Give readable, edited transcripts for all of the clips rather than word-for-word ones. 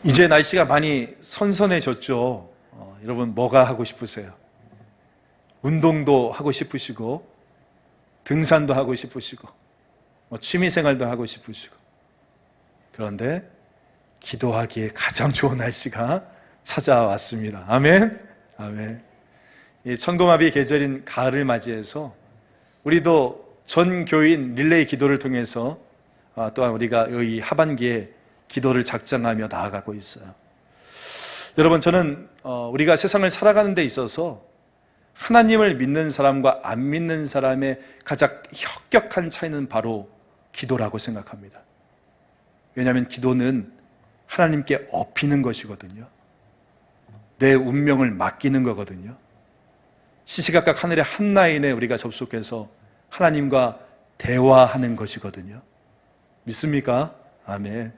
이제 날씨가 많이 선선해졌죠. 여러분 뭐가 하고 싶으세요? 운동도 하고 싶으시고 등산도 하고 싶으시고 취미생활도 하고 싶으시고, 그런데 기도하기에 가장 좋은 날씨가 찾아왔습니다. 아멘. 아멘. 이 천고마비 계절인 가을을 맞이해서 우리도 전 교인 릴레이 기도를 통해서 또한 우리가 이 하반기에 기도를 작정하며 나아가고 있어요. 여러분, 저는 우리가 세상을 살아가는 데 있어서 하나님을 믿는 사람과 안 믿는 사람의 가장 혁격한 차이는 바로 기도라고 생각합니다. 왜냐하면 기도는 하나님께 업히는 것이거든요. 내 운명을 맡기는 거거든요. 시시각각 하늘의 한 라인에 우리가 접속해서 하나님과 대화하는 것이거든요. 믿습니까? 아멘.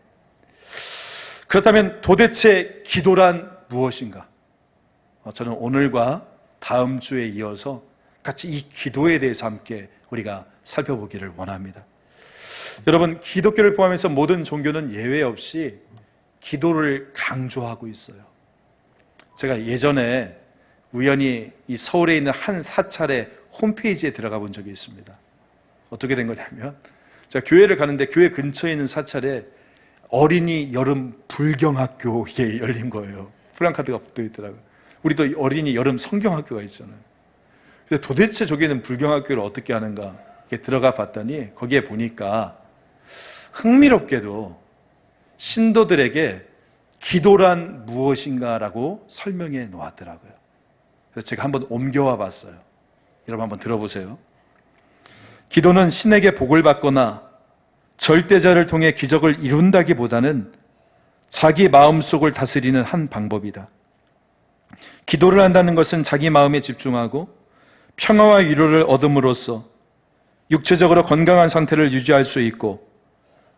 그렇다면 도대체 기도란 무엇인가? 저는 오늘과 다음 주에 이어서 같이 이 기도에 대해서 함께 우리가 살펴보기를 원합니다. 여러분, 기독교를 포함해서 모든 종교는 예외 없이 기도를 강조하고 있어요. 제가 예전에 우연히 이 서울에 있는 한 사찰의 홈페이지에 들어가 본 적이 있습니다. 어떻게 된 거냐면, 제가 교회를 가는데 교회 근처에 있는 사찰에 어린이 여름 불경학교 이게 열린 거예요. 프랑카드가 붙어 있더라고요. 우리도 어린이 여름 성경학교가 있잖아요. 그래서 도대체 저기는 불경학교를 어떻게 하는가 이렇게 들어가 봤더니 거기에 보니까 흥미롭게도 신도들에게 기도란 무엇인가라고 설명해 놓았더라고요. 그래서 제가 한번 옮겨와 봤어요. 여러분 한번 들어보세요. 기도는 신에게 복을 받거나 절대자를 통해 기적을 이룬다기보다는 자기 마음속을 다스리는 한 방법이다. 기도를 한다는 것은 자기 마음에 집중하고 평화와 위로를 얻음으로써 육체적으로 건강한 상태를 유지할 수 있고,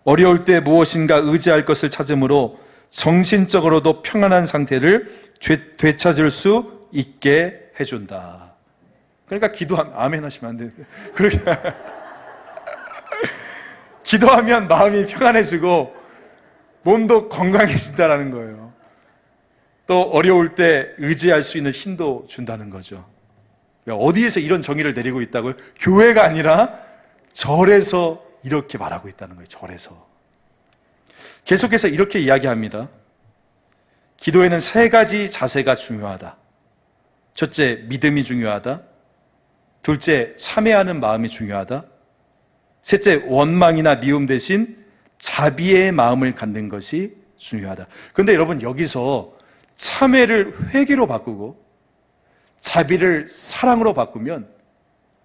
어려울 때 무엇인가 의지할 것을 찾음으로 정신적으로도 평안한 상태를 되찾을 수 있게 해준다. 그러니까 기도하면, 아멘 하시면 안 돼요. 그렇게 기도하면 마음이 평안해지고 몸도 건강해진다는 거예요. 또 어려울 때 의지할 수 있는 힘도 준다는 거죠. 어디에서 이런 정의를 내리고 있다고요? 교회가 아니라 절에서 이렇게 말하고 있다는 거예요. 절에서. 계속해서 이렇게 이야기합니다. 기도에는 세 가지 자세가 중요하다. 첫째, 믿음이 중요하다. 둘째, 참회하는 마음이 중요하다. 셋째, 원망이나 미움 대신 자비의 마음을 갖는 것이 중요하다. 그런데 여러분, 여기서 참회를 회개로 바꾸고 자비를 사랑으로 바꾸면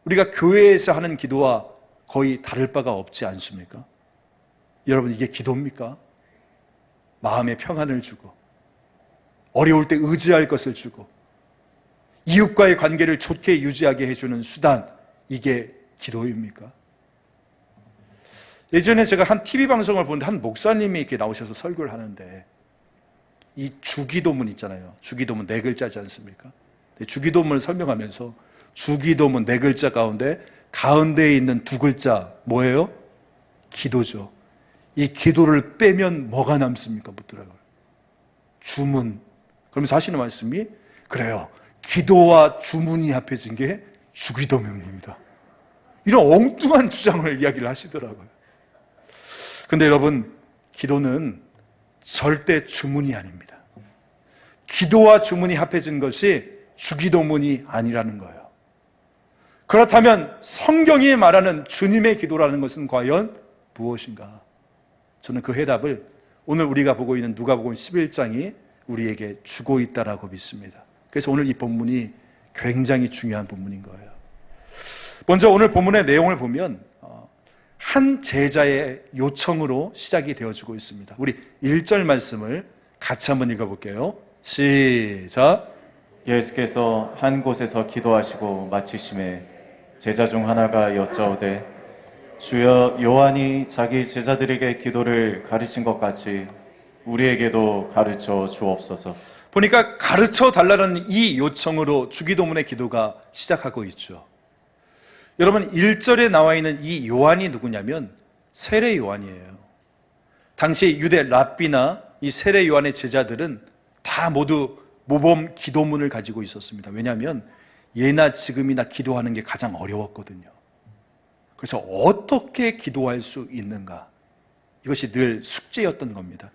우리가 교회에서 하는 기도와 거의 다를 바가 없지 않습니까? 여러분, 이게 기도입니까? 마음의 평안을 주고 어려울 때 의지할 것을 주고 이웃과의 관계를 좋게 유지하게 해주는 수단, 이게 기도입니까? 예전에 제가 한 TV 방송을 보는데 한 목사님이 이렇게 나오셔서 설교를 하는데, 이 주기도문 있잖아요. 주기도문 4글자지 않습니까? 주기도문을 설명하면서 주기도문 4글자 가운데 가운데에 있는 2글자 뭐예요? 기도죠. 이 기도를 빼면 뭐가 남습니까? 묻더라고요. 주문. 그러면서 하시는 말씀이, 그래요, 기도와 주문이 합해진 게 주기도문입니다. 이런 엉뚱한 주장을 이야기를 하시더라고요. 근데 여러분, 기도는 절대 주문이 아닙니다. 기도와 주문이 합해진 것이 주기도문이 아니라는 거예요. 그렇다면 성경이 말하는 주님의 기도라는 것은 과연 무엇인가? 저는 그 해답을 오늘 우리가 보고 있는 누가복음 11장이 우리에게 주고 있다라고 믿습니다. 그래서 오늘 이 본문이 굉장히 중요한 본문인 거예요. 먼저 오늘 본문의 내용을 보면 한 제자의 요청으로 시작이 되어지고 있습니다. 우리 1절 말씀을 같이 한번 읽어볼게요. 시작. 예수께서 한 곳에서 기도하시고 마치심에 제자 중 하나가 여짜오되, 주여, 요한이 자기 제자들에게 기도를 가르친 것 같이 우리에게도 가르쳐 주옵소서. 보니까 가르쳐 달라는 이 요청으로 주기도문의 기도가 시작하고 있죠. 여러분, 1절에 나와 있는 이 요한이 누구냐면 세례 요한이에요. 당시 유대 랍비나 이 세례 요한의 제자들은 다 모두 모범 기도문을 가지고 있었습니다. 왜냐하면 예나 지금이나 기도하는 게 가장 어려웠거든요. 그래서 어떻게 기도할 수 있는가? 이것이 늘 숙제였던 겁니다.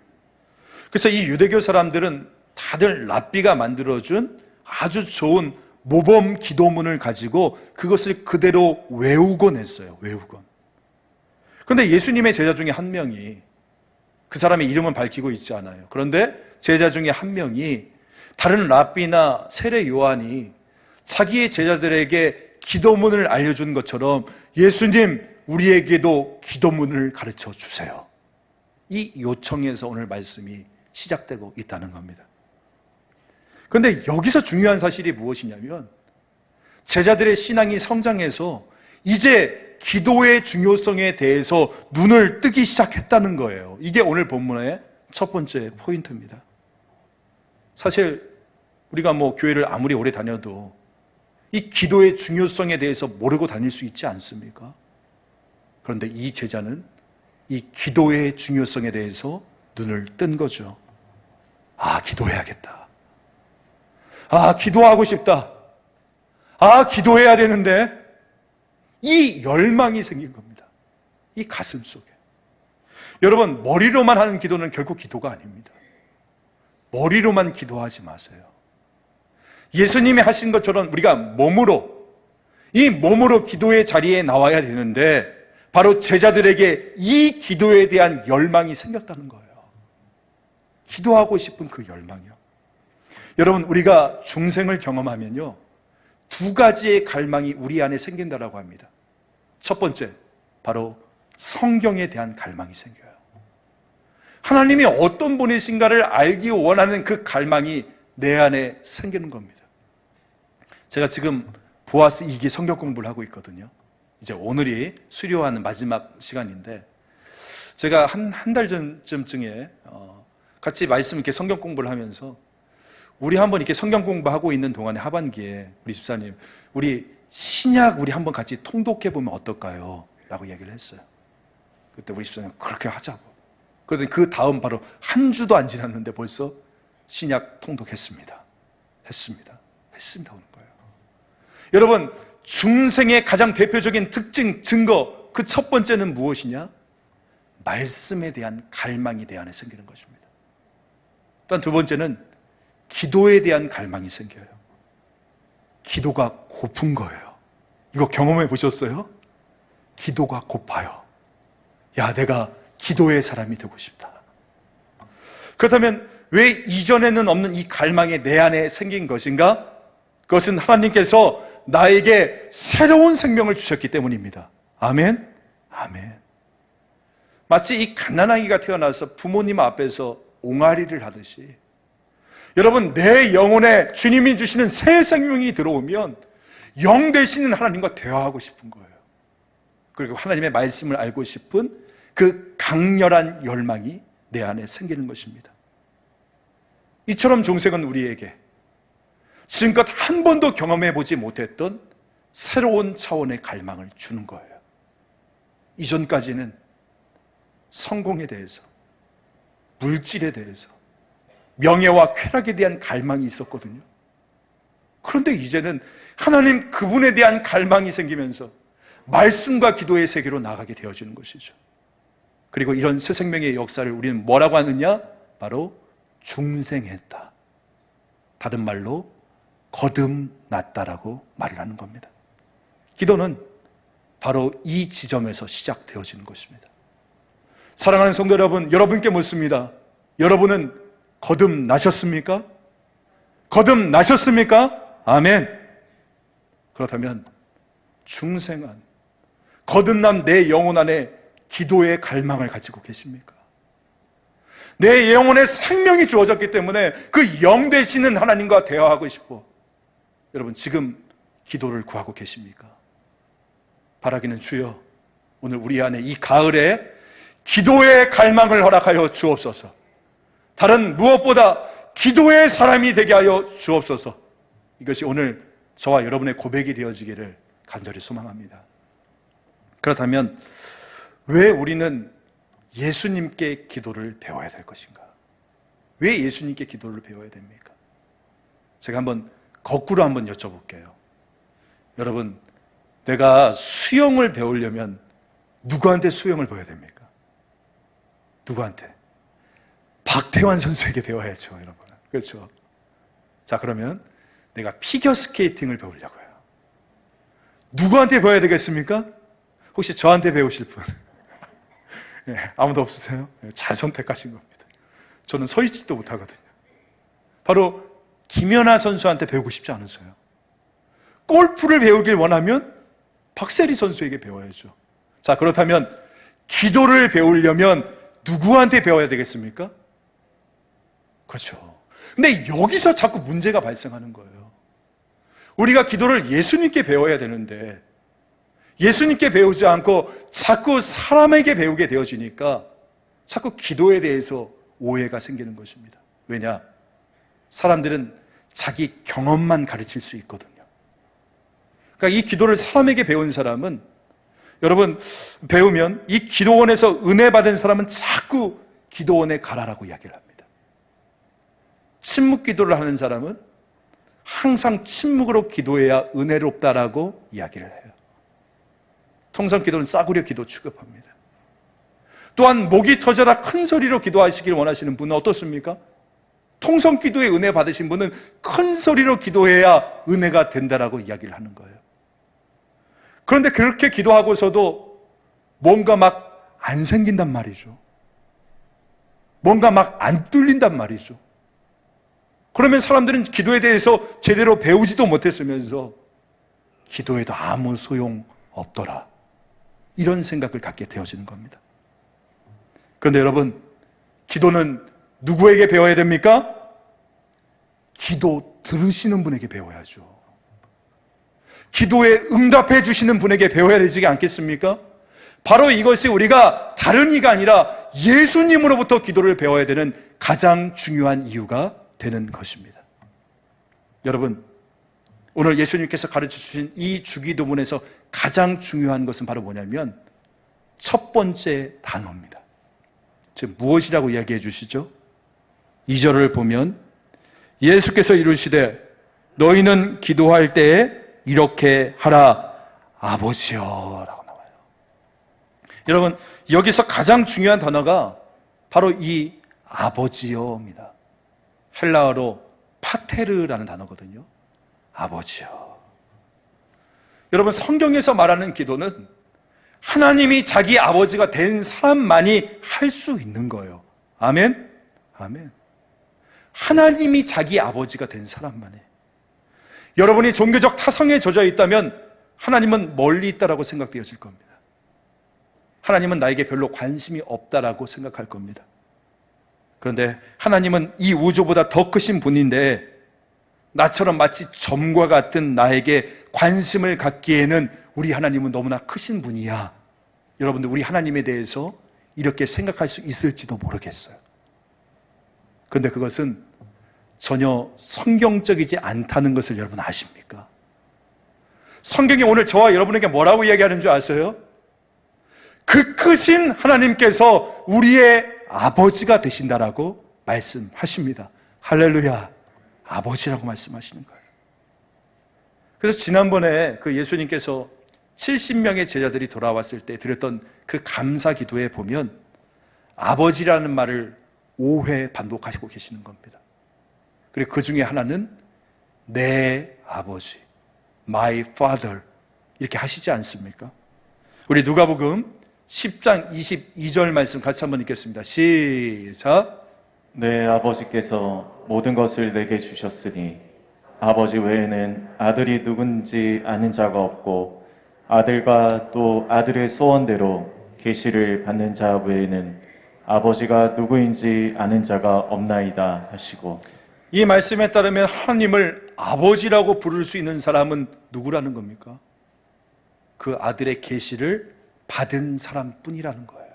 그래서 이 유대교 사람들은 다들 랍비가 만들어준 아주 좋은 모범 기도문을 가지고 그것을 그대로 외우곤 했어요. 외우곤. 그런데 예수님의 제자 중에 한 명이, 그 사람의 이름은 밝히고 있지 않아요. 그런데 제자 중에 한 명이 다른 랍비나 세례 요한이 자기의 제자들에게 기도문을 알려준 것처럼 예수님, 우리에게도 기도문을 가르쳐 주세요. 이 요청에서 오늘 말씀이 시작되고 있다는 겁니다. 그런데 여기서 중요한 사실이 무엇이냐면 제자들의 신앙이 성장해서 이제 기도의 중요성에 대해서 눈을 뜨기 시작했다는 거예요. 이게 오늘 본문의 첫 번째 포인트입니다. 사실 우리가 교회를 아무리 오래 다녀도 이 기도의 중요성에 대해서 모르고 다닐 수 있지 않습니까? 그런데 이 제자는 이 기도의 중요성에 대해서 눈을 뜬 거죠. 아, 기도해야겠다. 아, 기도하고 싶다. 아, 기도해야 되는데, 이 열망이 생긴 겁니다. 이 가슴 속에. 여러분, 머리로만 하는 기도는 결국 기도가 아닙니다. 머리로만 기도하지 마세요. 예수님이 하신 것처럼 우리가 이 몸으로 기도의 자리에 나와야 되는데, 바로 제자들에게 이 기도에 대한 열망이 생겼다는 거예요. 기도하고 싶은 그 열망이요. 여러분, 우리가 중생을 경험하면요, 두 가지의 갈망이 우리 안에 생긴다라고 합니다. 첫 번째, 바로 성경에 대한 갈망이 생겨요. 하나님이 어떤 분이신가를 알기 원하는 그 갈망이 내 안에 생기는 겁니다. 제가 지금 보아스 2기 성경 공부를 하고 있거든요. 이제 오늘이 수료하는 마지막 시간인데, 제가 한 달 전쯤에 같이 말씀 이렇게 성경 공부를 하면서 우리 한번 이렇게 성경 공부하고 있는 동안에 하반기에 우리 집사님, 우리 신약 우리 한번 같이 통독해 보면 어떨까요? 라고 얘기를 했어요. 그때 우리 집사님 그렇게 하자고. 그랬더니 그 다음 바로 한 주도 안 지났는데 벌써 신약 통독했습니다. 했습니다 오는 거예요. 여러분, 중생의 가장 대표적인 특징, 증거, 그 첫 번째는 무엇이냐? 말씀에 대한 갈망이 내 안에 생기는 것입니다. 또한 두 번째는 기도에 대한 갈망이 생겨요. 기도가 고픈 거예요. 이거 경험해 보셨어요? 기도가 고파요. 야, 내가 기도의 사람이 되고 싶다. 그렇다면 왜 이전에는 없는 이 갈망이 내 안에 생긴 것인가? 그것은 하나님께서 나에게 새로운 생명을 주셨기 때문입니다. 아멘? 아멘. 마치 이 갓난아기가 태어나서 부모님 앞에서 옹알이를 하듯이, 여러분, 내 영혼에 주님이 주시는 새 생명이 들어오면 영 되시는 하나님과 대화하고 싶은 거예요. 그리고 하나님의 말씀을 알고 싶은 그 강렬한 열망이 내 안에 생기는 것입니다. 이처럼 중생은 우리에게 지금껏 한 번도 경험해 보지 못했던 새로운 차원의 갈망을 주는 거예요. 이전까지는 성공에 대해서, 물질에 대해서, 명예와 쾌락에 대한 갈망이 있었거든요. 그런데 이제는 하나님 그분에 대한 갈망이 생기면서 말씀과 기도의 세계로 나가게 되어지는 것이죠. 그리고 이런 새 생명의 역사를 우리는 뭐라고 하느냐? 바로 중생했다. 다른 말로 거듭났다라고 말을 하는 겁니다. 기도는 바로 이 지점에서 시작되어지는 것입니다. 사랑하는 성도 여러분, 여러분께 묻습니다. 여러분은 거듭나셨습니까? 거듭나셨습니까? 아멘. 그렇다면 중생한 거듭난 내 영혼 안에 기도의 갈망을 가지고 계십니까? 내 영혼에 생명이 주어졌기 때문에 그 영 되시는 하나님과 대화하고 싶어. 여러분, 지금 기도를 구하고 계십니까? 바라기는 주여, 오늘 우리 안에 이 가을에 기도의 갈망을 허락하여 주옵소서. 다른 무엇보다 기도의 사람이 되게 하여 주옵소서. 이것이 오늘 저와 여러분의 고백이 되어지기를 간절히 소망합니다. 그렇다면 왜 우리는 예수님께 기도를 배워야 될 것인가? 왜 예수님께 기도를 배워야 됩니까? 제가 거꾸로 한번 여쭤볼게요. 여러분, 내가 수영을 배우려면 누구한테 수영을 배워야 됩니까? 누구한테? 박태환 선수에게 배워야죠, 여러분. 그렇죠? 자, 그러면 내가 피겨스케이팅을 배우려고요. 누구한테 배워야 되겠습니까? 혹시 저한테 배우실 분? 네, 아무도 없으세요? 네, 잘 선택하신 겁니다. 저는 서 있지도 못하거든요. 바로 김연아 선수한테 배우고 싶지 않으세요? 골프를 배우길 원하면 박세리 선수에게 배워야죠. 자, 그렇다면 기도를 배우려면 누구한테 배워야 되겠습니까? 그렇죠. 근데 여기서 자꾸 문제가 발생하는 거예요. 우리가 기도를 예수님께 배워야 되는데 예수님께 배우지 않고 자꾸 사람에게 배우게 되어지니까 자꾸 기도에 대해서 오해가 생기는 것입니다. 왜냐? 사람들은 자기 경험만 가르칠 수 있거든요. 그러니까 이 기도를 사람에게 배운 사람은, 여러분, 배우면 이 기도원에서 은혜 받은 사람은 자꾸 기도원에 가라라고 이야기를 합니다. 침묵 기도를 하는 사람은 항상 침묵으로 기도해야 은혜롭다라고 이야기를 해요. 통성 기도는 싸구려 기도 취급합니다. 또한 목이 터져라 큰 소리로 기도하시길 원하시는 분은 어떻습니까? 통성 기도에 은혜 받으신 분은 큰 소리로 기도해야 은혜가 된다라고 이야기를 하는 거예요. 그런데 그렇게 기도하고서도 뭔가 막 안 생긴단 말이죠. 뭔가 막 안 뚫린단 말이죠. 그러면 사람들은 기도에 대해서 제대로 배우지도 못했으면서 기도에도 아무 소용 없더라, 이런 생각을 갖게 되어지는 겁니다. 그런데 여러분, 기도는 누구에게 배워야 됩니까? 기도 들으시는 분에게 배워야죠. 기도에 응답해 주시는 분에게 배워야 되지 않겠습니까? 바로 이것이 우리가 다른 이가 아니라 예수님으로부터 기도를 배워야 되는 가장 중요한 이유가 되는 것입니다. 여러분, 오늘 예수님께서 가르쳐 주신 이 주기도문에서 가장 중요한 것은 바로 뭐냐면 첫 번째 단어입니다. 즉 무엇이라고 이야기해 주시죠? 2절을 보면 예수께서 이르시되 너희는 기도할 때에 이렇게 하라, 아버지여 라고 나와요. 여러분, 여기서 가장 중요한 단어가 바로 이 아버지여입니다. 헬라어로 파테르라는 단어거든요. 아버지여. 여러분, 성경에서 말하는 기도는 하나님이 자기 아버지가 된 사람만이 할 수 있는 거예요. 아멘? 아멘. 하나님이 자기 아버지가 된 사람만이. 여러분이 종교적 타성에 젖어 있다면 하나님은 멀리 있다라고 생각되어질 겁니다. 하나님은 나에게 별로 관심이 없다라고 생각할 겁니다. 그런데 하나님은 이 우주보다 더 크신 분인데 나처럼 마치 점과 같은 나에게 관심을 갖기에는 우리 하나님은 너무나 크신 분이야. 여러분들, 우리 하나님에 대해서 이렇게 생각할 수 있을지도 모르겠어요. 그런데 그것은 전혀 성경적이지 않다는 것을 여러분 아십니까? 성경이 오늘 저와 여러분에게 뭐라고 이야기하는 줄 아세요? 그 크신 하나님께서 우리의 아버지가 되신다라고 말씀하십니다. 할렐루야. 아버지라고 말씀하시는 거예요. 그래서 지난번에 그 예수님께서 70명의 제자들이 돌아왔을 때 드렸던 그 감사 기도에 보면 아버지라는 말을 5회 반복하시고 계시는 겁니다. 그리고 그 중에 하나는 내 아버지, my father, 이렇게 하시지 않습니까? 우리 누가복음 10장 22절 말씀 같이 한번 읽겠습니다. 시작. 내 아버지께서 모든 것을 내게 주셨으니 아버지 외에는 아들이 누군지 아는 자가 없고 아들과 또 아들의 소원대로 계시를 받는 자 외에는 아버지가 누구인지 아는 자가 없나이다 하시고, 이 말씀에 따르면 하나님을 아버지라고 부를 수 있는 사람은 누구라는 겁니까? 그 아들의 계시를 받은 사람뿐이라는 거예요.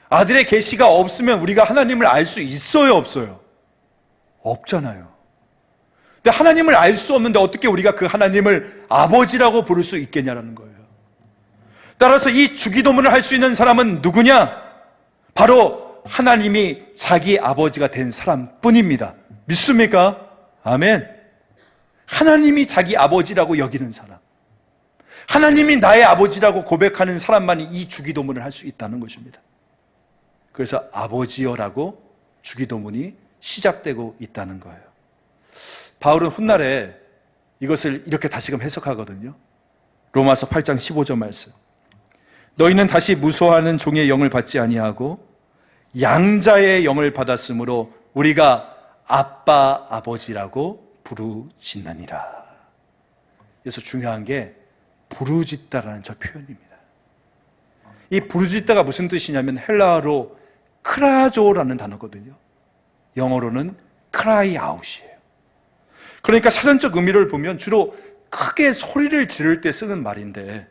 아들의 계시가 없으면 우리가 하나님을 알 수 있어요, 없어요? 없잖아요. 근데 하나님을 알 수 없는데 어떻게 우리가 그 하나님을 아버지라고 부를 수 있겠냐라는 거예요. 따라서 이 주기도문을 할 수 있는 사람은 누구냐? 바로 하나님이 자기 아버지가 된 사람뿐입니다. 믿습니까? 아멘. 하나님이 자기 아버지라고 여기는 사람, 하나님이 나의 아버지라고 고백하는 사람만이 이 주기도문을 할 수 있다는 것입니다. 그래서 아버지여라고 주기도문이 시작되고 있다는 거예요. 바울은 훗날에 이것을 이렇게 다시금 해석하거든요. 로마서 8장 15절 말씀. 너희는 다시 무소하는 종의 영을 받지 아니하고 양자의 영을 받았으므로 우리가 아빠 아버지라고 부르짖느니라. 그래서 중요한 게 부르짖다라는 저 표현입니다. 이 부르짖다가 무슨 뜻이냐면 헬라어로 크라조라는 단어거든요. 영어로는 cry out이에요. 그러니까 사전적 의미를 보면 주로 크게 소리를 지를 때 쓰는 말인데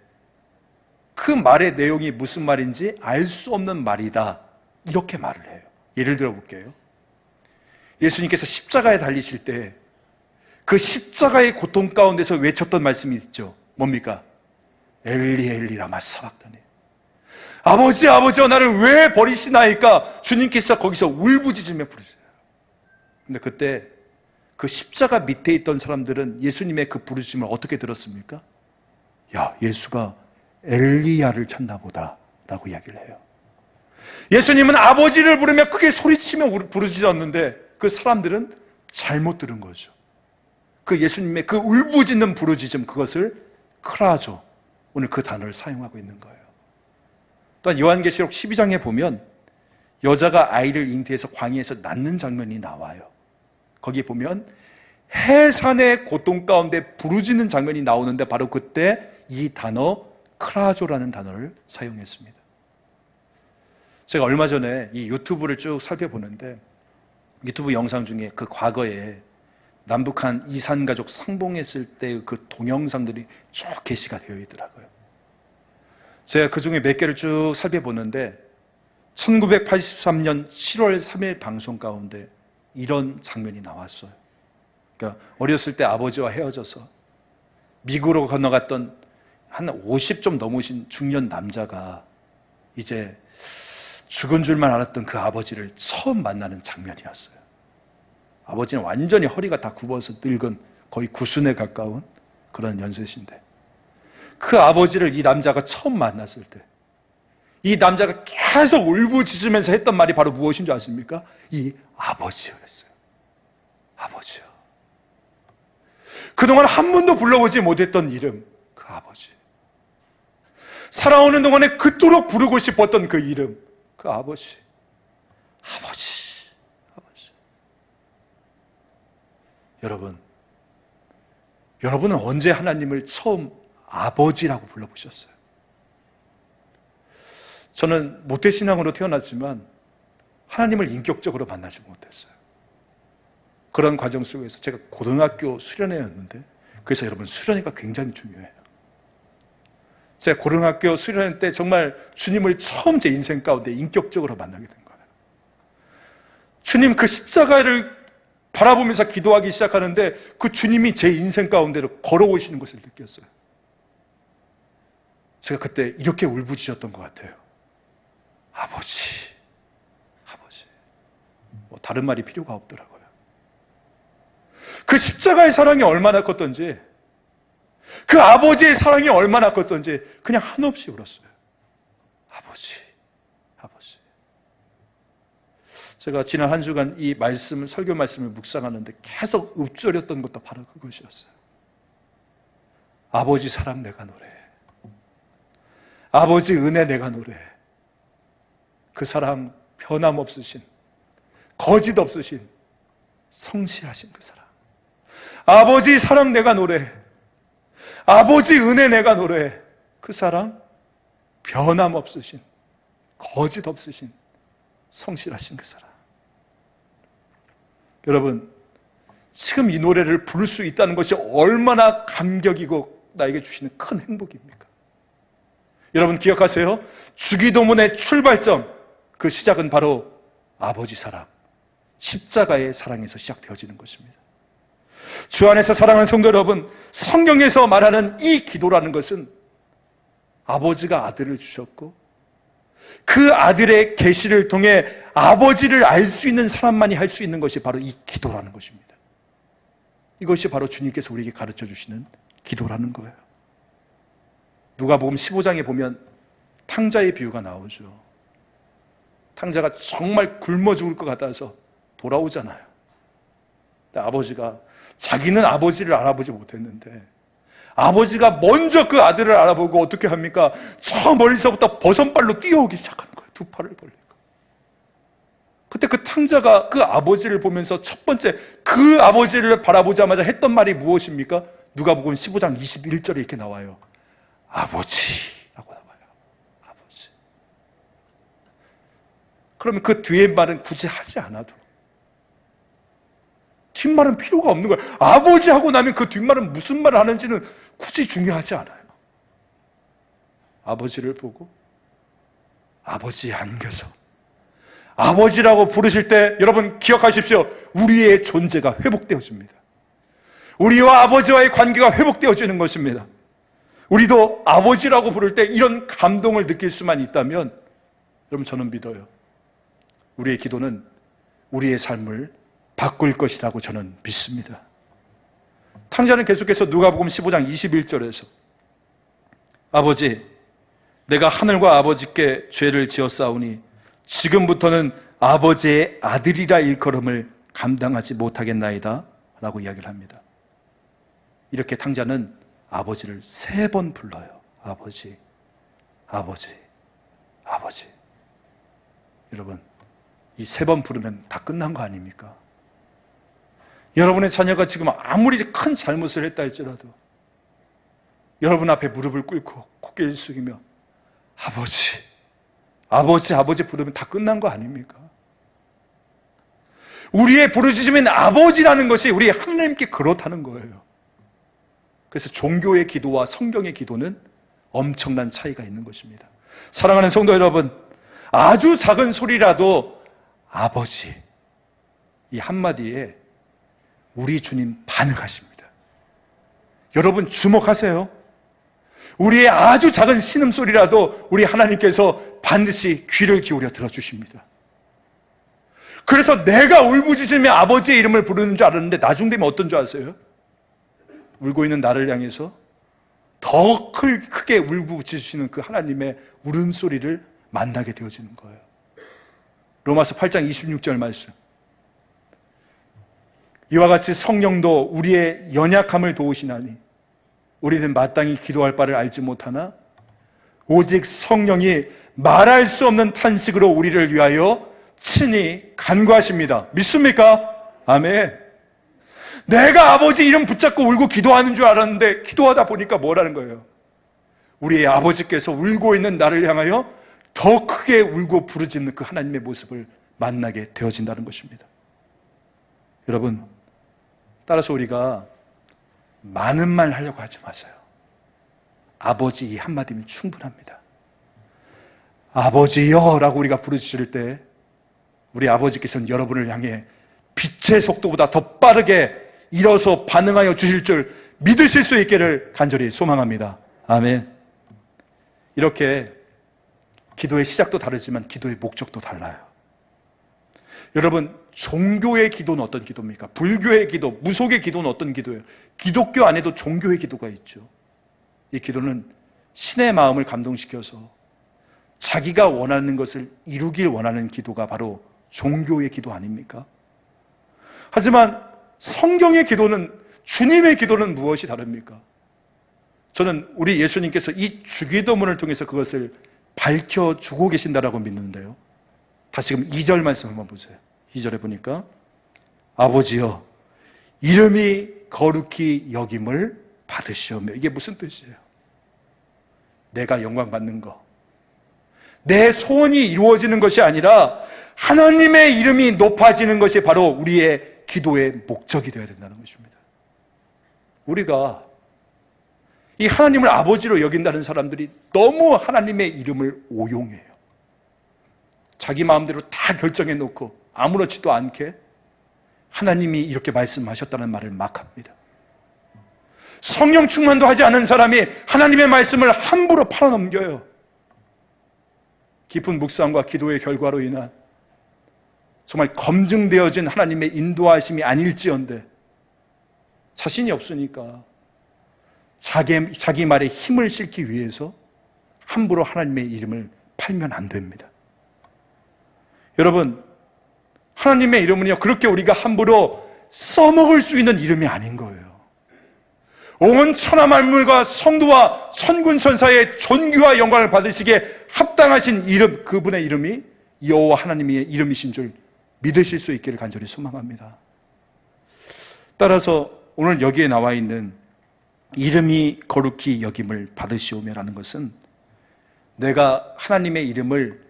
그 말의 내용이 무슨 말인지 알 수 없는 말이다, 이렇게 말을 해요. 예를 들어 볼게요. 예수님께서 십자가에 달리실 때 그 십자가의 고통 가운데서 외쳤던 말씀이 있죠. 뭡니까? 엘리 엘리 라마 사박다니. 아버지 아버지여 나를 왜 버리시나이까? 주님께서 거기서 울부짖으며 부르세요. 근데 그때 그 십자가 밑에 있던 사람들은 예수님의 그 부르짖음을 어떻게 들었습니까? 야, 예수가 엘리야를 찾나 보다 라고 이야기를 해요. 예수님은 아버지를 부르며 크게 소리치며 부르짖었는데 그 사람들은 잘못 들은 거죠. 그 예수님의 그 울부짖는 부르짖음, 그것을 크라조, 오늘 그 단어를 사용하고 있는 거예요. 또한 요한계시록 12장에 보면 여자가 아이를 잉태해서 광야에서 낳는 장면이 나와요. 거기 보면 해산의 고통 가운데 부르짖는 장면이 나오는데 바로 그때 이 단어 크라조라는 단어를 사용했습니다. 제가 얼마 전에 이 유튜브를 쭉 살펴보는데 유튜브 영상 중에 그 과거에 남북한 이산가족 상봉했을 때 그 동영상들이 쭉 게시가 되어 있더라고요. 제가 그 중에 몇 개를 쭉 살펴보는데 1983년 7월 3일 방송 가운데 이런 장면이 나왔어요. 그러니까 어렸을 때 아버지와 헤어져서 미국으로 건너갔던 한 50 좀 넘으신 중년 남자가 이제 죽은 줄만 알았던 그 아버지를 처음 만나는 장면이었어요. 아버지는 완전히 허리가 다 굽어서 늙은 거의 구순에 가까운 그런 연세신데 그 아버지를 이 남자가 처음 만났을 때 이 남자가 계속 울부짖으면서 했던 말이 바로 무엇인 줄 아십니까? 이 아버지요 그랬어요. 아버지요. 그동안 한 번도 불러보지 못했던 이름, 그 아버지. 살아오는 동안에 그토록 부르고 싶었던 그 이름, 그 아버지. 아버지. 아버지. 여러분은 언제 하나님을 처음 아버지라고 불러보셨어요? 저는 모태신앙으로 태어났지만 하나님을 인격적으로 만나지 못했어요. 그런 과정 속에서 제가 고등학교 수련회였는데, 그래서 여러분 수련회가 굉장히 중요해요. 제가 고등학교 수련회 때 정말 주님을 처음 제 인생 가운데 인격적으로 만나게 된 거예요. 주님 그 십자가를 바라보면서 기도하기 시작하는데 그 주님이 제 인생 가운데로 걸어오시는 것을 느꼈어요. 제가 그때 이렇게 울부짖었던 것 같아요. 아버지, 아버지. 뭐 다른 말이 필요가 없더라고요. 그 십자가의 사랑이 얼마나 컸던지, 그 아버지의 사랑이 얼마나 컸던지 그냥 한없이 울었어요. 아버지, 아버지. 제가 지난 한 주간 이 말씀을, 설교 말씀을 묵상하는데 계속 읊조렸던 것도 바로 그것이었어요. 아버지 사랑 내가 노래해. 아버지 은혜 내가 노래해. 그 사랑 변함없으신, 거짓 없으신, 성실하신 그 사랑. 아버지 사랑 내가 노래해. 아버지 은혜 내가 노래해. 그 사랑 변함없으신, 거짓 없으신, 성실하신 그 사랑. 여러분, 지금 이 노래를 부를 수 있다는 것이 얼마나 감격이고 나에게 주시는 큰 행복입니까? 여러분 기억하세요? 주기도문의 출발점, 그 시작은 바로 아버지 사랑, 십자가의 사랑에서 시작되어지는 것입니다. 주 안에서 사랑하는 성도 여러분, 성경에서 말하는 이 기도라는 것은 아버지가 아들을 주셨고 그 아들의 계시를 통해 아버지를 알 수 있는 사람만이 할 수 있는 것이 바로 이 기도라는 것입니다. 이것이 바로 주님께서 우리에게 가르쳐 주시는 기도라는 거예요. 누가복음 15장에 보면 탕자의 비유가 나오죠. 탕자가 정말 굶어 죽을 것 같아서 돌아오잖아요. 근데 아버지가 자기는 아버지를 알아보지 못했는데 아버지가 먼저 그 아들을 알아보고 어떻게 합니까? 저 멀리서부터 버선발로 뛰어오기 시작하는 거예요. 두 팔을 벌리고. 그때 그 탕자가 그 아버지를 보면서 첫 번째 그 아버지를 바라보자마자 했던 말이 무엇입니까? 누가복음 15장 21절에 이렇게 나와요. 아버지라고 나와요. 아버지. 그러면 그 뒤에 말은 굳이 하지 않아도 뒷말은 필요가 없는 거예요. 아버지 하고 나면 그 뒷말은 무슨 말을 하는지는 굳이 중요하지 않아요. 아버지를 보고 아버지에 안겨서 아버지라고 부르실 때 여러분 기억하십시오. 우리의 존재가 회복되어집니다. 우리와 아버지와의 관계가 회복되어지는 것입니다. 우리도 아버지라고 부를 때 이런 감동을 느낄 수만 있다면 여러분 저는 믿어요. 우리의 기도는 우리의 삶을 바꿀 것이라고 저는 믿습니다. 탕자는 계속해서 누가복음 15장 21절에서 아버지, 내가 하늘과 아버지께 죄를 지었사오니 지금부터는 아버지의 아들이라 일컬음을 감당하지 못하겠나이다 라고 이야기를 합니다. 이렇게 탕자는 아버지를 3번 불러요. 아버지, 아버지, 아버지. 여러분, 이 3번 부르면 다 끝난 거 아닙니까? 여러분의 자녀가 지금 아무리 큰 잘못을 했다 할지라도 여러분 앞에 무릎을 꿇고 고개를 숙이며 아버지, 아버지, 아버지 부르면 다 끝난 거 아닙니까? 우리의 부르짖음인 아버지라는 것이 우리 하나님께 그렇다는 거예요. 그래서 종교의 기도와 성경의 기도는 엄청난 차이가 있는 것입니다. 사랑하는 성도 여러분, 아주 작은 소리라도 아버지 이 한마디에 우리 주님 반응하십니다. 여러분 주목하세요. 우리의 아주 작은 신음소리라도 우리 하나님께서 반드시 귀를 기울여 들어주십니다. 그래서 내가 울부짖으며 아버지의 이름을 부르는 줄 알았는데 나중 되면 어떤 줄 아세요? 울고 있는 나를 향해서 더 크게 울부짖으시는 그 하나님의 울음소리를 만나게 되어지는 거예요. 로마서 8장 26절 말씀. 이와 같이 성령도 우리의 연약함을 도우시나니 우리는 마땅히 기도할 바를 알지 못하나 오직 성령이 말할 수 없는 탄식으로 우리를 위하여 친히 간구하십니다. 믿습니까? 아멘. 내가 아버지 이름 붙잡고 울고 기도하는 줄 알았는데 기도하다 보니까 뭐라는 거예요? 우리의 아버지께서 울고 있는 나를 향하여 더 크게 울고 부르짖는 그 하나님의 모습을 만나게 되어진다는 것입니다. 여러분, 따라서 우리가 많은 말 하려고 하지 마세요. 아버지 이 한마디면 충분합니다. 아버지여 라고 우리가 부르짖을 때 우리 아버지께서는 여러분을 향해 빛의 속도보다 더 빠르게 일어서 반응하여 주실 줄 믿으실 수 있기를 간절히 소망합니다. 아멘. 이렇게 기도의 시작도 다르지만 기도의 목적도 달라요. 여러분, 종교의 기도는 어떤 기도입니까? 불교의 기도, 무속의 기도는 어떤 기도예요? 기독교 안에도 종교의 기도가 있죠. 이 기도는 신의 마음을 감동시켜서 자기가 원하는 것을 이루길 원하는 기도가 바로 종교의 기도 아닙니까? 하지만 성경의 기도는, 주님의 기도는 무엇이 다릅니까? 저는 우리 예수님께서 이 주기도문을 통해서 그것을 밝혀주고 계신다라고 믿는데요. 다시금 2절 말씀 한번 보세요. 2절에 보니까 아버지여 이름이 거룩히 여김을 받으시오며. 이게 무슨 뜻이에요? 내가 영광 받는 거, 내 소원이 이루어지는 것이 아니라 하나님의 이름이 높아지는 것이 바로 우리의 기도의 목적이 되어야 된다는 것입니다. 우리가 이 하나님을 아버지로 여긴다는 사람들이 너무 하나님의 이름을 오용해요. 자기 마음대로 다 결정해 놓고 아무렇지도 않게 하나님이 이렇게 말씀하셨다는 말을 막 합니다. 성령 충만도 하지 않은 사람이 하나님의 말씀을 함부로 팔아넘겨요. 깊은 묵상과 기도의 결과로 인한 정말 검증되어진 하나님의 인도하심이 아닐지언데 자신이 없으니까 자기 말에 힘을 싣기 위해서 함부로 하나님의 이름을 팔면 안 됩니다. 여러분, 하나님의 이름은요, 그렇게 우리가 함부로 써먹을 수 있는 이름이 아닌 거예요. 온 천하 만물과 성도와 천군 천사의 존귀와 영광을 받으시기에 합당하신 이름, 그분의 이름이 여호와 하나님의 이름이신 줄 믿으실 수 있기를 간절히 소망합니다. 따라서 오늘 여기에 나와 있는 이름이 거룩히 여김을 받으시오며라는 것은 내가 하나님의 이름을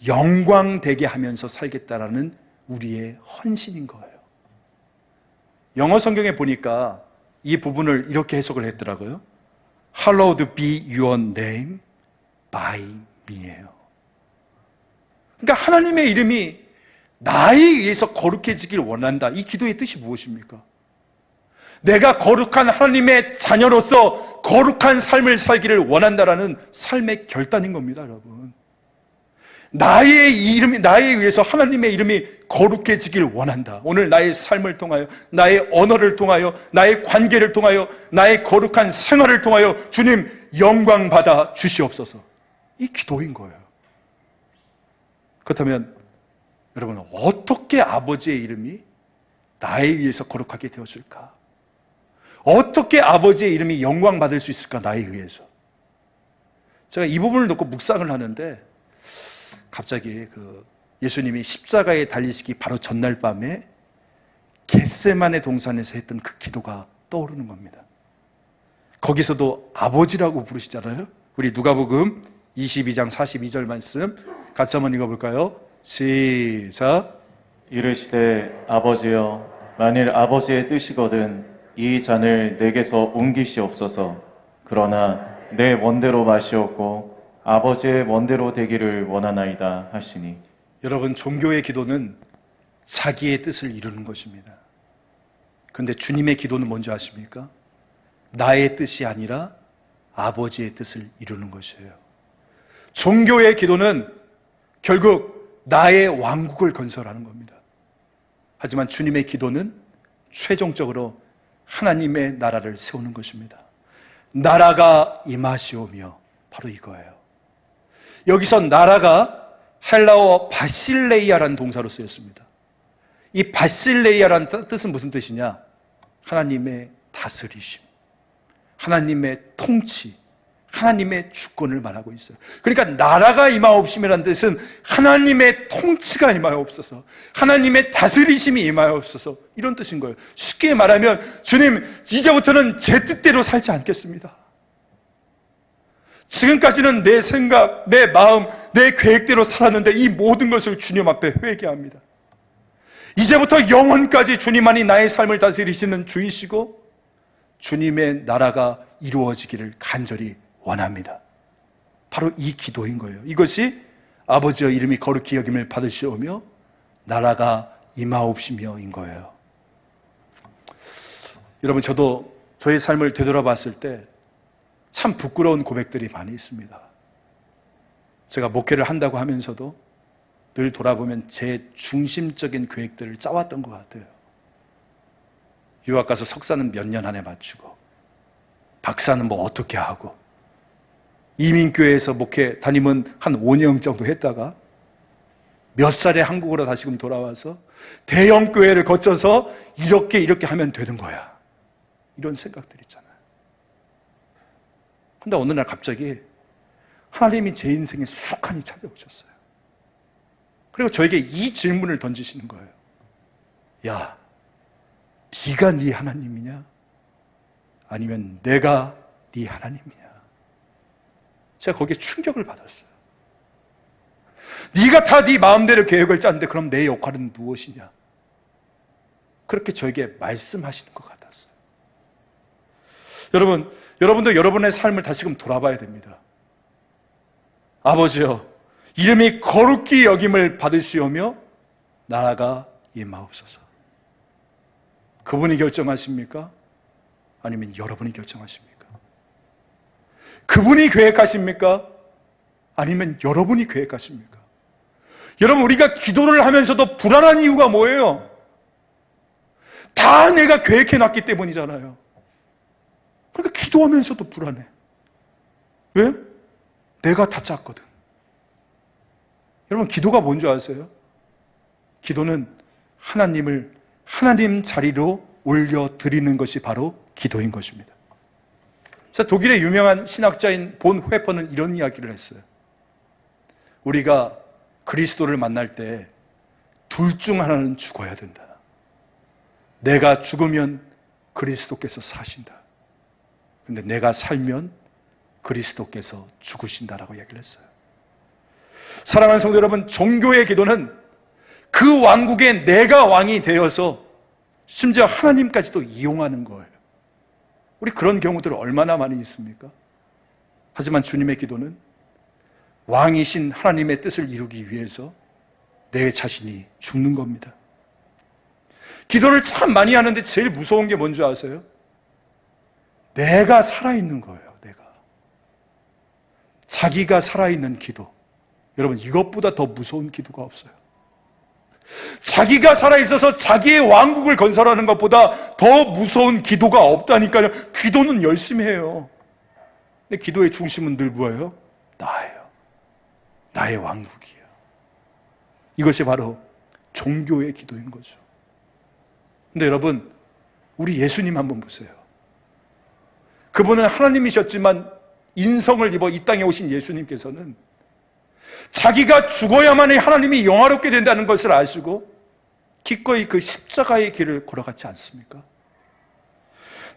영광되게 하면서 살겠다라는 우리의 헌신인 거예요. 영어 성경에 보니까 이 부분을 이렇게 해석을 했더라고요. Hallowed be your name by me예요. 그러니까 하나님의 이름이 나에 의해서 거룩해지길 원한다. 이 기도의 뜻이 무엇입니까? 내가 거룩한 하나님의 자녀로서 거룩한 삶을 살기를 원한다라는 삶의 결단인 겁니다, 여러분. 나에 의해서 하나님의 이름이 거룩해지길 원한다. 오늘 나의 삶을 통하여, 나의 언어를 통하여, 나의 관계를 통하여, 나의 거룩한 생활을 통하여 주님 영광 받아 주시옵소서. 이 기도인 거예요. 그렇다면 여러분, 어떻게 아버지의 이름이 나에 의해서 거룩하게 되었을까? 어떻게 아버지의 이름이 영광 받을 수 있을까? 나에 의해서. 제가 이 부분을 놓고 묵상을 하는데 갑자기 예수님이 십자가에 달리시기 바로 전날 밤에 겟세마네 동산에서 했던 그 기도가 떠오르는 겁니다. 거기서도 아버지라고 부르시잖아요. 우리 누가복음 22장 42절 말씀 같이 한번 읽어볼까요? 시작. 이르시되 아버지여 만일 아버지의 뜻이거든 이 잔을 내게서 옮기시옵소서. 그러나 내 원대로 마시옵고 아버지의 원대로 되기를 원하나이다 하시니. 여러분, 종교의 기도는 자기의 뜻을 이루는 것입니다. 그런데 주님의 기도는 뭔지 아십니까? 나의 뜻이 아니라 아버지의 뜻을 이루는 것이에요. 종교의 기도는 결국 나의 왕국을 건설하는 겁니다. 하지만 주님의 기도는 최종적으로 하나님의 나라를 세우는 것입니다. 나라가 임하시오며, 바로 이거예요. 여기서 나라가 헬라어 바실레이아라는 동사로 쓰였습니다. 이 바실레이아라는 뜻은 무슨 뜻이냐? 하나님의 다스리심, 하나님의 통치, 하나님의 주권을 말하고 있어요. 그러니까 나라가 임하옵심이라는 뜻은 하나님의 통치가 임하옵소서, 하나님의 다스리심이 임하옵소서, 이런 뜻인 거예요. 쉽게 말하면 주님, 이제부터는 제 뜻대로 살지 않겠습니다. 지금까지는 내 생각, 내 마음, 내 계획대로 살았는데 이 모든 것을 주님 앞에 회개합니다. 이제부터 영원까지 주님만이 나의 삶을 다스리시는 주이시고 주님의 나라가 이루어지기를 간절히 원합니다. 바로 이 기도인 거예요. 이것이 아버지의 이름이 거룩히 여김을 받으시오며 나라가 임하옵시며인 거예요. 여러분, 저도 저의 삶을 되돌아봤을 때 참 부끄러운 고백들이 많이 있습니다. 제가 목회를 한다고 하면서도 늘 돌아보면 제 중심적인 계획들을 짜왔던 것 같아요. 유학 가서 석사는 몇 년 안에 맞추고, 박사는 뭐 어떻게 하고, 이민교회에서 목회 담임은 한 5년 정도 했다가 몇 살에 한국으로 다시금 돌아와서 대형교회를 거쳐서 이렇게 하면 되는 거야. 이런 생각들 있잖아요. 근데 어느 날 갑자기 하나님이 제 인생에 수칸이 찾아오셨어요. 그리고 저에게 이 질문을 던지시는 거예요. 야, 네가 네 하나님이냐? 아니면 내가 네 하나님이냐? 제가 거기에 충격을 받았어요. 네가 다 네 마음대로 계획을 짰는데 그럼 내 역할은 무엇이냐? 그렇게 저에게 말씀하시는 것 같았어요. 여러분도 여러분의 삶을 다시금 돌아봐야 됩니다. 아버지여, 이름이 거룩히 여김을 받으시오며 나라가 임하옵소서. 그분이 결정하십니까? 아니면 여러분이 결정하십니까? 그분이 계획하십니까? 아니면 여러분이 계획하십니까? 여러분, 우리가 기도를 하면서도 불안한 이유가 뭐예요? 다 내가 계획해놨기 때문이잖아요. 그러니까 기도하면서도 불안해. 왜? 내가 다 짰거든. 여러분, 기도가 뭔지 아세요? 기도는 하나님을 하나님 자리로 올려드리는 것이 바로 기도인 것입니다. 자, 독일의 유명한 신학자인 본 회퍼는 이런 이야기를 했어요. 우리가 그리스도를 만날 때 둘 중 하나는 죽어야 된다. 내가 죽으면 그리스도께서 사신다. 근데 내가 살면 그리스도께서 죽으신다라고 얘기를 했어요. 사랑하는 성도 여러분, 종교의 기도는 그 왕국에 내가 왕이 되어서 심지어 하나님까지도 이용하는 거예요. 우리 그런 경우들 얼마나 많이 있습니까? 하지만 주님의 기도는 왕이신 하나님의 뜻을 이루기 위해서 내 자신이 죽는 겁니다. 기도를 참 많이 하는데 제일 무서운 게 뭔지 아세요? 내가 살아있는 거예요. 내가. 자기가 살아있는 기도. 여러분, 이것보다 더 무서운 기도가 없어요. 자기가 살아있어서 자기의 왕국을 건설하는 것보다 더 무서운 기도가 없다니까요. 기도는 열심히 해요. 근데 기도의 중심은 늘 뭐예요? 나예요. 나의 왕국이에요. 이것이 바로 종교의 기도인 거죠. 근데 여러분, 우리 예수님 한번 보세요. 그분은 하나님이셨지만 인성을 입어 이 땅에 오신 예수님께서는 자기가 죽어야만이 하나님이 영화롭게 된다는 것을 아시고 기꺼이 그 십자가의 길을 걸어갔지 않습니까?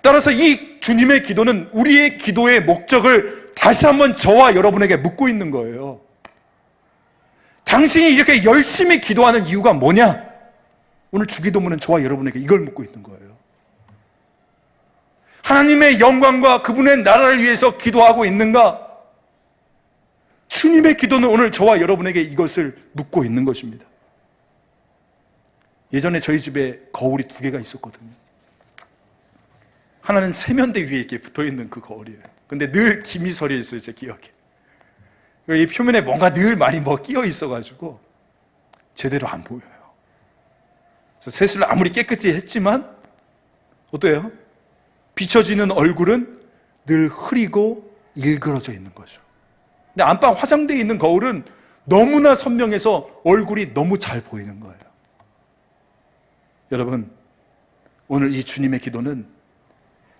따라서 이 주님의 기도는 우리의 기도의 목적을 다시 한번 저와 여러분에게 묻고 있는 거예요. 당신이 이렇게 열심히 기도하는 이유가 뭐냐? 오늘 주기도문은 저와 여러분에게 이걸 묻고 있는 거예요. 하나님의 영광과 그분의 나라를 위해서 기도하고 있는가? 주님의 기도는 오늘 저와 여러분에게 이것을 묻고 있는 것입니다. 예전에 저희 집에 거울이 2개가 있었거든요. 하나는 세면대 위에 이렇게 붙어있는 그 거울이에요. 근데 늘 김이 서려 있어요, 제 기억에. 이 표면에 뭔가 늘 많이 끼어 있어가지고 제대로 안 보여요. 그래서 세수를 아무리 깨끗이 했지만 어때요? 비춰지는 얼굴은 늘 흐리고 일그러져 있는 거죠. 근데 안방 화장대에 있는 거울은 너무나 선명해서 얼굴이 너무 잘 보이는 거예요. 여러분, 오늘 이 주님의 기도는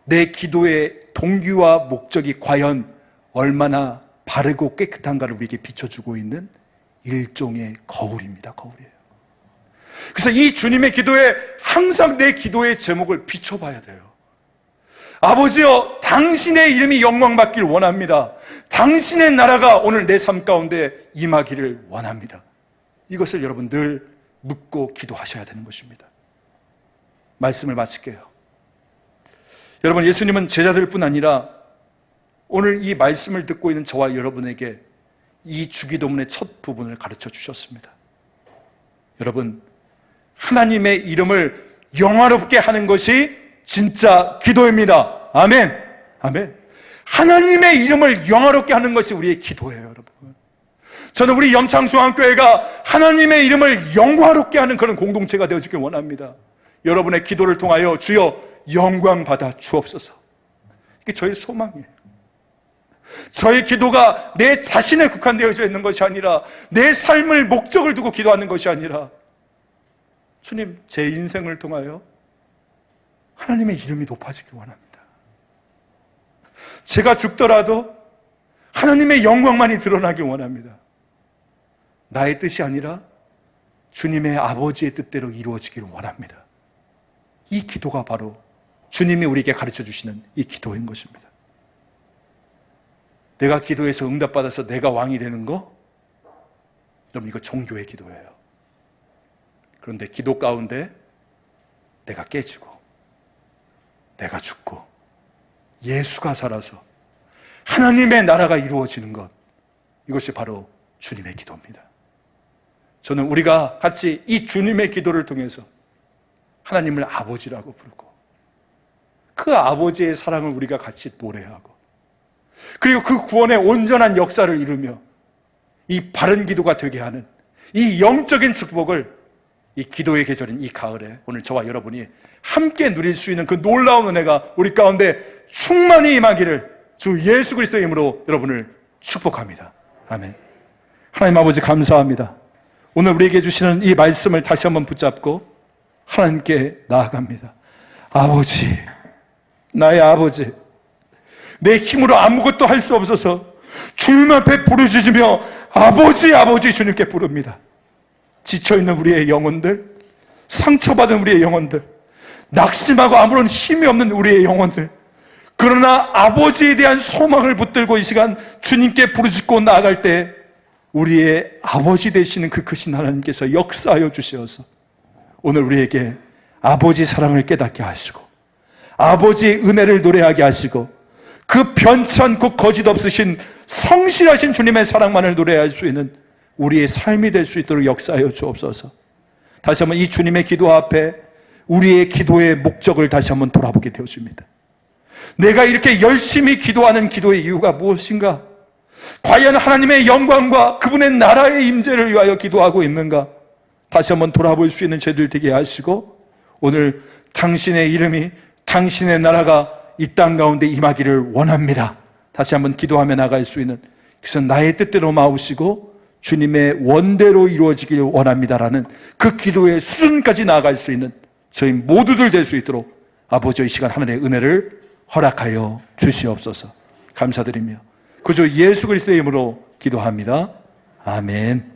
내 기도의 동기와 목적이 과연 얼마나 바르고 깨끗한가를 우리에게 비춰주고 있는 일종의 거울입니다. 거울이에요. 그래서 이 주님의 기도에 항상 내 기도의 제목을 비춰봐야 돼요. 아버지여, 당신의 이름이 영광받길 원합니다. 당신의 나라가 오늘 내 삶 가운데 임하기를 원합니다. 이것을 여러분 늘 묻고 기도하셔야 되는 것입니다. 말씀을 마칠게요. 여러분, 예수님은 제자들뿐 아니라 오늘 이 말씀을 듣고 있는 저와 여러분에게 이 주기도문의 첫 부분을 가르쳐 주셨습니다. 여러분, 하나님의 이름을 영화롭게 하는 것이 진짜 기도입니다. 아멘. 아멘. 하나님의 이름을 영화롭게 하는 것이 우리의 기도예요, 여러분. 저는 우리 영창중앙교회가 하나님의 이름을 영화롭게 하는 그런 공동체가 되어지길 원합니다. 여러분의 기도를 통하여 주여 영광 받아 주옵소서. 이게 저의 소망이에요. 저의 기도가 내 자신에 국한되어져 있는 것이 아니라 내 삶을 목적을 두고 기도하는 것이 아니라 주님, 제 인생을 통하여 하나님의 이름이 높아지길 원합니다. 제가 죽더라도 하나님의 영광만이 드러나길 원합니다. 나의 뜻이 아니라 주님의 아버지의 뜻대로 이루어지길 원합니다. 이 기도가 바로 주님이 우리에게 가르쳐 주시는 이 기도인 것입니다. 내가 기도해서 응답받아서 내가 왕이 되는 거? 여러분, 이거 종교의 기도예요. 그런데 기도 가운데 내가 깨지고 내가 죽고 예수가 살아서 하나님의 나라가 이루어지는 것, 이것이 바로 주님의 기도입니다. 저는 우리가 같이 이 주님의 기도를 통해서 하나님을 아버지라고 부르고 그 아버지의 사랑을 우리가 같이 노래하고 그리고 그 구원의 온전한 역사를 이루며 이 바른 기도가 되게 하는 이 영적인 축복을 이 기도의 계절인 이 가을에 오늘 저와 여러분이 함께 누릴 수 있는 그 놀라운 은혜가 우리 가운데 충만히 임하기를 주 예수 그리스도의 이름으로 여러분을 축복합니다. 아멘. 하나님 아버지 감사합니다. 오늘 우리에게 주시는 이 말씀을 다시 한번 붙잡고 하나님께 나아갑니다. 아버지, 나의 아버지, 내 힘으로 아무것도 할 수 없어서 주님 앞에 부르짖으며 아버지, 아버지 주님께 부릅니다. 지쳐있는 우리의 영혼들, 상처받은 우리의 영혼들, 낙심하고 아무런 힘이 없는 우리의 영혼들, 그러나 아버지에 대한 소망을 붙들고 이 시간 주님께 부르짖고 나아갈 때 우리의 아버지 되시는 그 크신 하나님께서 역사하여 주시어서 오늘 우리에게 아버지 사랑을 깨닫게 하시고 아버지의 은혜를 노래하게 하시고 그 변찮고 거짓 없으신 성실하신 주님의 사랑만을 노래할 수 있는 우리의 삶이 될 수 있도록 역사하여 주옵소서. 다시 한번 이 주님의 기도 앞에 우리의 기도의 목적을 다시 한번 돌아보게 되어집니다. 내가 이렇게 열심히 기도하는 기도의 이유가 무엇인가? 과연 하나님의 영광과 그분의 나라의 임재를 위하여 기도하고 있는가? 다시 한번 돌아볼 수 있는 저희들 되게 하시고 오늘 당신의 이름이 당신의 나라가 이 땅 가운데 임하기를 원합니다. 다시 한번 기도하며 나갈 수 있는 그래서 나의 뜻대로 마우시고 주님의 원대로 이루어지기를 원합니다라는 그 기도의 수준까지 나아갈 수 있는 저희 모두들 될 수 있도록 아버지 이 시간 하늘의 은혜를 허락하여 주시옵소서. 감사드리며 구주 예수 그리스도의 이름으로 기도합니다. 아멘.